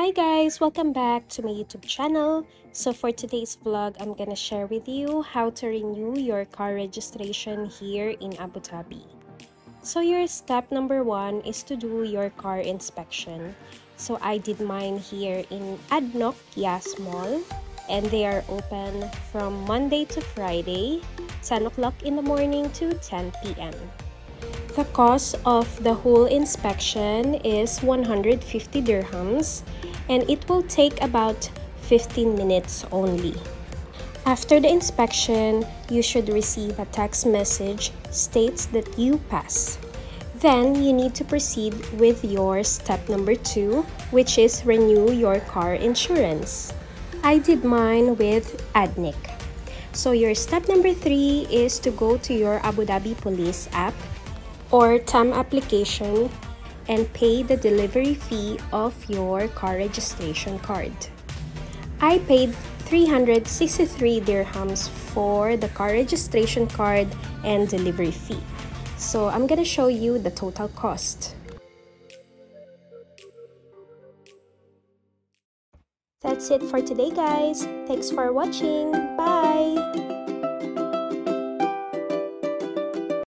Hi guys, welcome back to my YouTube channel. So for today's vlog, I'm gonna share with you how to renew your car registration here in Abu Dhabi. So your step number one is to do your car inspection. So I did mine here in Adnok Yas Mall, and they are open from Monday to Friday, 10 o'clock in the morning to 10 p.m. The cost of the whole inspection is 150 dirhams, and it will take about 15 minutes only. After the inspection, you should receive a text message states that you pass. Then you need to proceed with your step number 2, which is renew your car insurance. I did mine with Adnik. So your step number 3 is to go to your Abu Dhabi Police app or TAM application and pay the delivery fee of your car registration card. I paid 363 dirhams for the car registration card and delivery fee. So I'm gonna show you the total cost. That's it for today, guys. Thanks for watching.